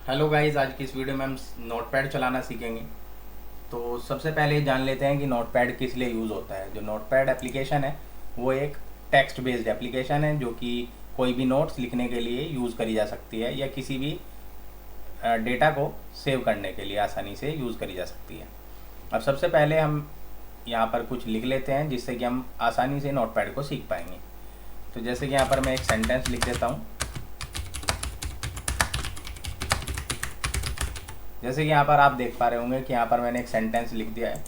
Hello guys, आज की इस वीडियो में हम नोटपैड चलाना सीखेंगे। तो सबसे पहले जान लेते हैं कि नोटपैड किस लिए यूज़ होता है। जो नोटपैड एप्लीकेशन है वो एक टेक्स्ट बेस्ड एप्लीकेशन है जो कि कोई भी नोट्स लिखने के लिए यूज़ करी जा सकती है या किसी भी डेटा को सेव करने के लिए आसानी से यूज़ करी जा सकती है। अब सबसे पहले हम यहाँ पर कुछ लिख लेते हैं जिससे कि हम आसानी से नोटपैड को सीख पाएंगे। तो जैसे कि यहाँ पर मैं एक सेंटेंस लिख देता हूँ। जैसे कि यहाँ पर आप देख पा रहे होंगे कि यहाँ पर मैंने एक सेंटेंस लिख दिया है।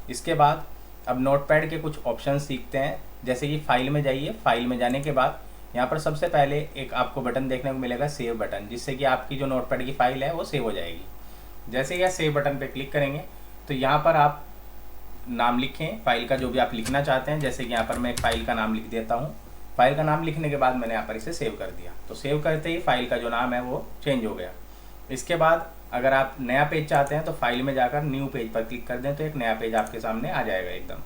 इसके बाद अब नोटपैड के कुछ ऑप्शन सीखते हैं। जैसे कि फाइल में जाइए, फाइल में जाने के बाद यहाँ पर सबसे पहले एक आपको बटन देखने को मिलेगा, सेव बटन, जिससे कि आपकी जो नोटपैड की फाइल है वो सेव हो जाएगी। जैसे ही सेव बटन पर क्लिक करेंगे तो यहाँ पर आप नाम लिखें फाइल का, जो भी आप लिखना चाहते हैं। जैसे कि यहाँ पर मैं एक फाइल का नाम लिख देता हूँ। फाइल का नाम लिखने के बाद मैंने यहाँ पर इसे सेव कर दिया। तो सेव करते ही फाइल का जो नाम है वो चेंज हो गया। इसके बाद अगर आप नया पेज चाहते हैं तो फाइल में जाकर न्यू पेज पर क्लिक कर दें तो एक नया पेज आपके सामने आ जाएगा एकदम।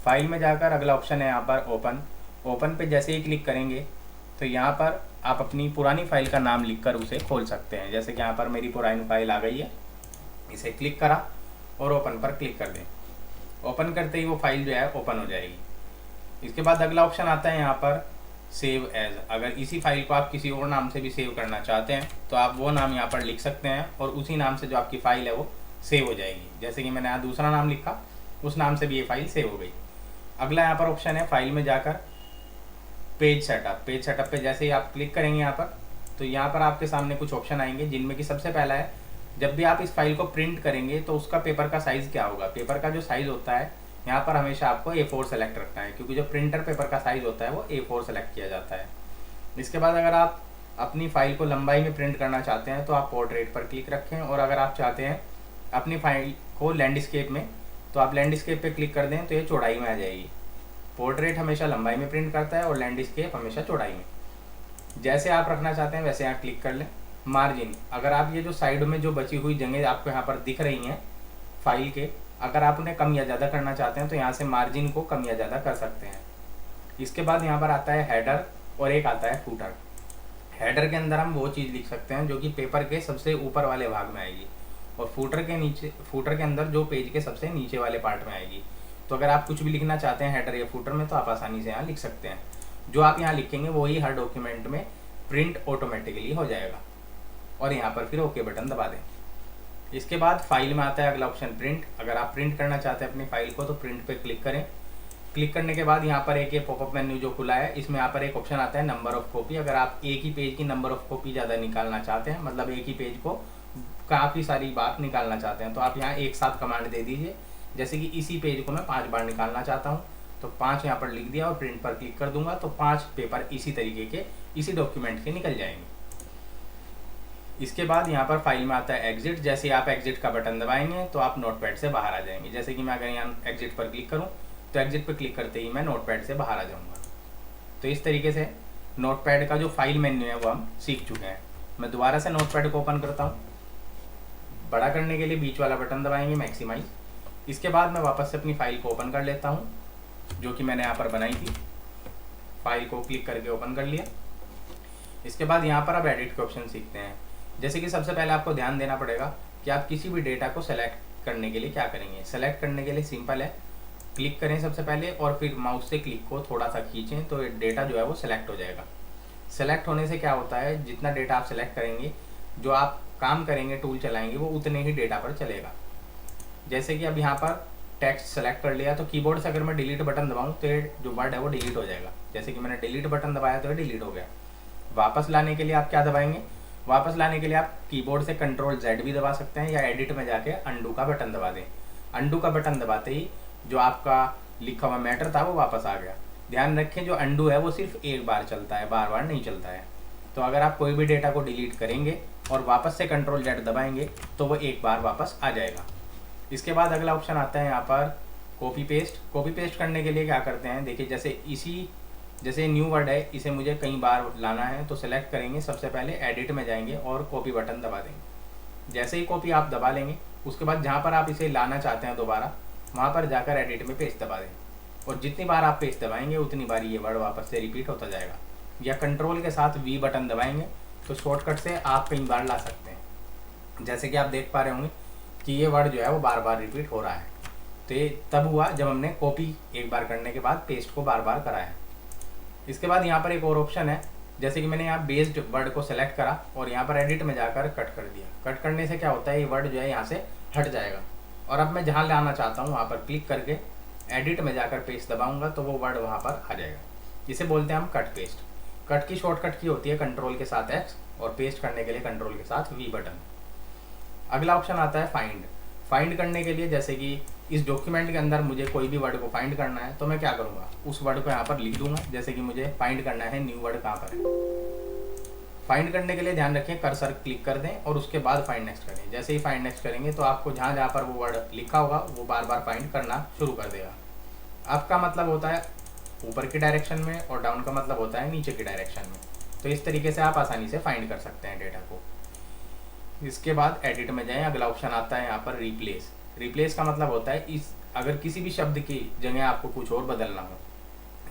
फाइल में जाकर अगला ऑप्शन है यहाँ पर ओपन। ओपन पे जैसे ही क्लिक करेंगे तो यहाँ पर आप अपनी पुरानी फाइल का नाम लिखकर उसे खोल सकते हैं। जैसे कि यहाँ पर मेरी पुरानी फाइल आ गई है, इसे क्लिक करा और ओपन पर क्लिक कर दें। ओपन करते ही वो फाइल जो है ओपन हो जाएगी। इसके बाद अगला ऑप्शन आता है यहाँ पर सेव एज। अगर इसी फाइल को आप किसी और नाम से भी सेव करना चाहते हैं तो आप वो नाम यहाँ पर लिख सकते हैं और उसी नाम से जो आपकी फ़ाइल है वो सेव हो जाएगी। जैसे कि मैंने यहाँ दूसरा नाम लिखा, उस नाम से भी ये फाइल सेव हो गई। अगला यहाँ पर ऑप्शन है फाइल में जाकर पेज सेटअप। पेज सेटअप पे जैसे ही आप क्लिक करेंगे यहाँ पर तो यहाँ पर आपके सामने कुछ ऑप्शन आएंगे, जिनमें कि सबसे पहला है जब भी आप इस फाइल को प्रिंट करेंगे तो उसका पेपर का साइज़ क्या होगा। पेपर का जो साइज़ होता है यहाँ पर हमेशा आपको A4 सेलेक्ट रखना है, क्योंकि जो प्रिंटर पेपर का साइज़ होता है वो A4 सेलेक्ट किया जाता है। इसके बाद अगर आप अपनी फ़ाइल को लंबाई में प्रिंट करना चाहते हैं तो आप पोर्ट्रेट पर क्लिक रखें, और अगर आप चाहते हैं अपनी फ़ाइल को लैंडस्केप में तो आप लैंडस्केप पे क्लिक कर दें तो ये चौड़ाई में आ जाएगी। पोर्ट्रेट हमेशा लंबाई में प्रिंट करता है और लैंडस्केप हमेशा चौड़ाई में। जैसे आप रखना चाहते हैं वैसे यहाँ क्लिक कर लें। मार्जिन, अगर आप ये जो साइड में जो बची हुई जगह आपको यहाँ पर दिख रही हैं फाइल के, अगर आप उन्हें कम या ज़्यादा करना चाहते हैं तो यहाँ से मार्जिन को कम या ज़्यादा कर सकते हैं। इसके बाद यहाँ पर आता है हेडर और एक आता है फूटर। हेडर के अंदर हम वो चीज़ लिख सकते हैं जो कि पेपर के सबसे ऊपर वाले भाग में आएगी, और फूटर के अंदर जो पेज के सबसे नीचे वाले पार्ट में आएगी। तो अगर आप कुछ भी लिखना चाहते हैं हेडर या फूटर में तो आप आसानी से यहाँ लिख सकते हैं। जो आप यहाँ लिखेंगे वही हर डॉक्यूमेंट में प्रिंट ऑटोमेटिकली हो जाएगा, और यहाँ पर फिर ओके बटन दबा दें। इसके बाद फाइल में आता है अगला ऑप्शन प्रिंट। अगर आप प्रिंट करना चाहते हैं अपनी फाइल को तो प्रिंट पे क्लिक करें। क्लिक करने के बाद यहाँ पर एक ये पॉपअप मेन्यू जो खुला है, इसमें यहाँ पर एक ऑप्शन आता है नंबर ऑफ कॉपी। अगर आप एक ही पेज की नंबर ऑफ कॉपी ज़्यादा निकालना चाहते हैं, मतलब एक ही पेज को काफ़ी सारी बार निकालना चाहते हैं, तो आप यहाँ एक साथ कमांड दे दीजिए। जैसे कि इसी पेज को मैं 5 बार निकालना चाहता हूँ तो 5 यहाँ पर लिख दिया और प्रिंट पर क्लिक कर दूंगा तो 5 पेपर इसी तरीके के इसी डॉक्यूमेंट के निकल जाएंगे। इसके बाद यहाँ पर फाइल में आता है एग्जिट। जैसे आप एग्जिट का बटन दबाएंगे तो आप नोटपैड से बाहर आ जाएंगे। जैसे कि मैं अगर यहाँ एग्जिट पर क्लिक करूँ तो एग्जिट पर क्लिक करते ही मैं नोटपैड से बाहर आ जाऊँगा। तो इस तरीके से नोटपैड का जो फाइल मेन्यू है वो हम सीख चुके हैं। मैं दोबारा से नोटपैड को ओपन करता हूँ। बड़ा करने के लिए बीच वाला बटन दबाएंगे, मैक्सिमाइज। इसके बाद मैं वापस से अपनी फाइल को ओपन कर लेता हूँ जो कि मैंने यहाँ पर बनाई थी। फाइल को क्लिक करके ओपन कर लिया। इसके बाद यहाँ पर आप एडिट के ऑप्शन सीखते हैं। जैसे कि सबसे पहले आपको ध्यान देना पड़ेगा कि आप किसी भी डेटा को सेलेक्ट करने के लिए क्या करेंगे। सेलेक्ट करने के लिए सिंपल है, क्लिक करें सबसे पहले और फिर माउस से क्लिक को थोड़ा सा खींचें तो डेटा जो है वो सेलेक्ट हो जाएगा। सेलेक्ट होने से क्या होता है, जितना डेटा आप सेलेक्ट करेंगे, जो आप काम करेंगे, टूल चलाएंगे, वो उतने ही डेटा पर चलेगा। जैसे कि अब यहाँ पर टेक्स्ट सेलेक्ट कर लिया तो कीबोर्ड से अगर मैं डिलीट बटन दबाऊँ तो जो वर्ड है वो डिलीट हो जाएगा। जैसे कि मैंने डिलीट बटन दबाया तो ये डिलीट हो गया। वापस लाने के लिए आप क्या दबाएंगे, वापस लाने के लिए आप कीबोर्ड से Ctrl+Z भी दबा सकते हैं या एडिट में जाके अंडू का बटन दबा दें। अंडू का बटन दबाते ही जो आपका लिखा हुआ मैटर था वो वापस आ गया। ध्यान रखें जो अंडू है वो सिर्फ एक बार चलता है, बार बार नहीं चलता है। तो अगर आप कोई भी डेटा को डिलीट करेंगे और वापस से Ctrl+Z दबाएंगे तो वो एक बार वापस आ जाएगा। इसके बाद अगला ऑप्शन आता है यहाँ पर कॉपी पेस्ट। कॉपी पेस्ट करने के लिए क्या करते हैं, देखिए जैसे न्यू वर्ड है, इसे मुझे कई बार लाना है तो सेलेक्ट करेंगे, सबसे पहले एडिट में जाएंगे और कॉपी बटन दबा देंगे। जैसे ही कॉपी आप दबा लेंगे उसके बाद जहाँ पर आप इसे लाना चाहते हैं दोबारा, वहाँ पर जाकर एडिट में पेस्ट दबा दें, और जितनी बार आप पेस्ट दबाएंगे उतनी बार ये वर्ड वापस से रिपीट होता जाएगा। या कंट्रोल के साथ V बटन दबाएंगे तो शॉर्टकट से आप कई बार ला सकते हैं। जैसे कि आप देख पा रहे होंगे कि ये वर्ड जो है वो बार बार रिपीट हो रहा है। तो ये तब हुआ जब हमने कॉपी एक बार करने के बाद पेस्ट को बार बार कराया। इसके बाद यहाँ पर एक और ऑप्शन है, जैसे कि मैंने यहाँ बेस्ड वर्ड को सेलेक्ट करा और यहाँ पर एडिट में जाकर कट कर दिया। कट करने से क्या होता है, ये वर्ड जो है यहाँ से हट जाएगा और अब मैं जहाँ लाना चाहता हूँ वहाँ पर क्लिक करके एडिट में जाकर पेस्ट दबाऊंगा तो वो वर्ड वहाँ पर आ जाएगा। इसे बोलते हैं हम कट पेस्ट। कट की शॉर्टकट की होती है कंट्रोल के साथ X और पेस्ट करने के लिए कंट्रोल के साथ V बटन। अगला ऑप्शन आता है फाइंड। फाइंड करने के लिए जैसे कि इस डॉक्यूमेंट के अंदर मुझे कोई भी वर्ड को फाइंड करना है तो मैं क्या करूँगा, उस वर्ड को यहाँ पर लिख दूंगा। जैसे कि मुझे फाइंड करना है न्यू वर्ड कहाँ पर है। फाइंड करने के लिए ध्यान रखें कर्सर क्लिक कर दें और उसके बाद फाइंड नेक्स्ट करें। जैसे ही फाइंड नेक्स्ट करेंगे तो आपको जहाँ जहाँ पर वो वर्ड लिखा होगा वो बार बार फाइंड करना शुरू कर देगा। अप का मतलब होता है ऊपर की डायरेक्शन में और डाउन का मतलब होता है नीचे की डायरेक्शन में। तो इस तरीके से आप आसानी से फाइंड कर सकते हैं डेटा को। इसके बाद एडिट में जाएं, अगला ऑप्शन आता है यहाँ पर रिप्लेस। रिप्लेस का मतलब होता है अगर किसी भी शब्द की जगह आपको कुछ और बदलना हो,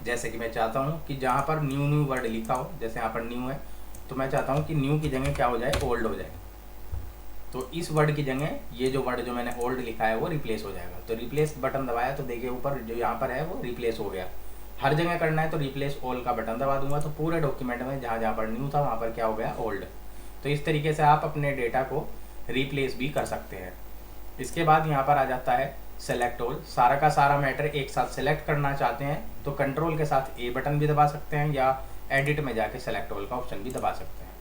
जैसे कि मैं चाहता हूँ कि जहाँ पर न्यू वर्ड लिखा हो, जैसे यहाँ पर न्यू है तो मैं चाहता हूँ कि न्यू की जगह क्या हो जाए, ओल्ड हो जाए। तो इस वर्ड की जगह ये जो वर्ड जो मैंने ओल्ड लिखा है वो रिप्लेस हो जाएगा। तो रिप्लेस बटन दबाया तो देखिए ऊपर जो यहाँ पर है वो रिप्लेस हो गया। हर जगह करना है तो रिप्लेस ऑल का बटन दबा दूंगा तो पूरे डॉक्यूमेंट में जहाँ जहाँ पर न्यू था वहाँ पर क्या हो गया, ओल्ड। तो इस तरीके से आप अपने डेटा को रिप्लेस भी कर सकते हैं। इसके बाद यहाँ पर आ जाता है सेलेक्ट ऑल। सारा का सारा मैटर एक साथ सेलेक्ट करना चाहते हैं तो कंट्रोल के साथ ए बटन भी दबा सकते हैं या एडिट में जाके सेलेक्ट ऑल का ऑप्शन भी दबा सकते हैं।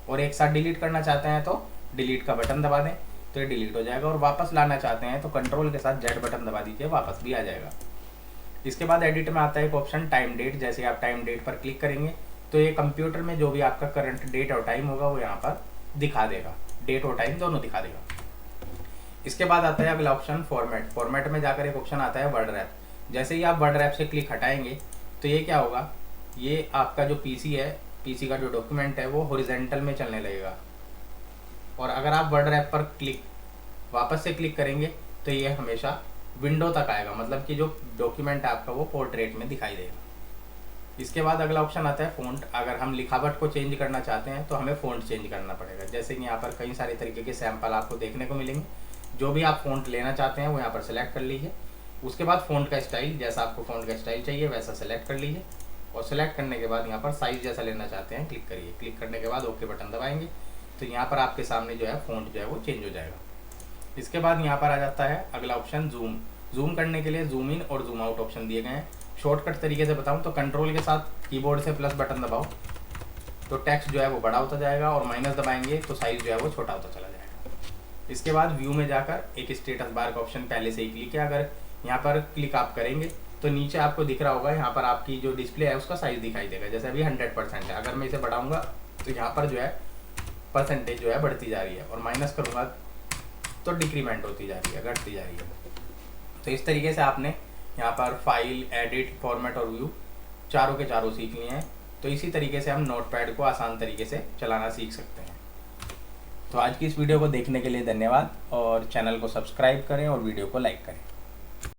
और एक साथ डिलीट करना चाहते हैं तो डिलीट का बटन दबा दें तो ये डिलीट हो जाएगा। और वापस लाना चाहते हैं तो कंट्रोल के साथ जेड बटन दबा दीजिए, वापस भी आ जाएगा। इसके बाद एडिट में आता है एक ऑप्शन टाइम डेट। जैसे आप टाइम डेट पर क्लिक करेंगे तो ये कंप्यूटर में जो भी आपका करंट डेट और टाइम होगा वो यहाँ पर दिखा देगा, डेट और टाइम दोनों दिखा देगा। इसके बाद आता है अगला ऑप्शन फॉर्मेट। फॉर्मेट में जाकर एक ऑप्शन आता है वर्ड रैप। जैसे ही आप वर्ड रैप से क्लिक हटाएंगे तो ये क्या होगा, ये आपका जो पीसी है, पीसी का जो डॉक्यूमेंट है वो हॉरिजॉन्टल में चलने लगेगा। और अगर आप वर्ड रैप पर वापस से क्लिक करेंगे तो ये हमेशा विंडो तक आएगा, मतलब कि जो डॉक्यूमेंट है आपका वो पोर्ट्रेट में दिखाई देगा। इसके बाद अगला ऑप्शन आता है फ़ॉन्ट। अगर हम लिखावट को चेंज करना चाहते हैं तो हमें फ़ॉन्ट चेंज करना पड़ेगा। जैसे कि यहाँ पर कई सारे तरीके के सैंपल आपको देखने को मिलेंगे। जो भी आप फ़ॉन्ट लेना चाहते हैं वो यहाँ पर सेलेक्ट कर लीजिए। उसके बाद फ़ॉन्ट का स्टाइल, जैसा आपको फ़ॉन्ट का स्टाइल चाहिए वैसा सेलेक्ट कर लीजिए। और सेलेक्ट करने के बाद यहाँ पर साइज़ जैसा लेना चाहते हैं क्लिक करिए। क्लिक करने के बाद ओके बटन दबाएंगे तो यहाँ पर आपके सामने जो है फ़ॉन्ट जो है वो चेंज हो जाएगा। इसके बाद यहाँ पर आ जाता है अगला ऑप्शन जूम। जूम करने के लिए जूम इन और जूम आउट ऑप्शन दिए गए हैं। शॉर्टकट तरीके से बताऊं तो कंट्रोल के साथ कीबोर्ड से प्लस बटन दबाओ तो टेक्स्ट जो है वो बड़ा होता जाएगा और माइनस दबाएंगे तो साइज़ जो है वो छोटा होता चला जाएगा। इसके बाद व्यू में जाकर एक स्टेटस बार का ऑप्शन पहले से ही क्लिक है। अगर यहाँ पर क्लिक आप करेंगे तो नीचे आपको दिख रहा होगा, यहाँ पर आपकी जो डिस्प्ले है उसका साइज़ दिखाई देगा। जैसे अभी 100% है, अगर मैं इसे बढ़ाऊँगा तो यहाँ पर जो है परसेंटेज जो है बढ़ती जा रही है और माइनस करूँगा तो डिक्रीमेंट होती जा रही है, घटती जा रही है। तो इस तरीके से आपने यहाँ पर फाइल, एडिट, फॉर्मेट और व्यू चारों के चारों सीख लिए हैं। तो इसी तरीके से हम नोटपैड को आसान तरीके से चलाना सीख सकते हैं। तो आज की इस वीडियो को देखने के लिए धन्यवाद और चैनल को सब्सक्राइब करें और वीडियो को लाइक करें।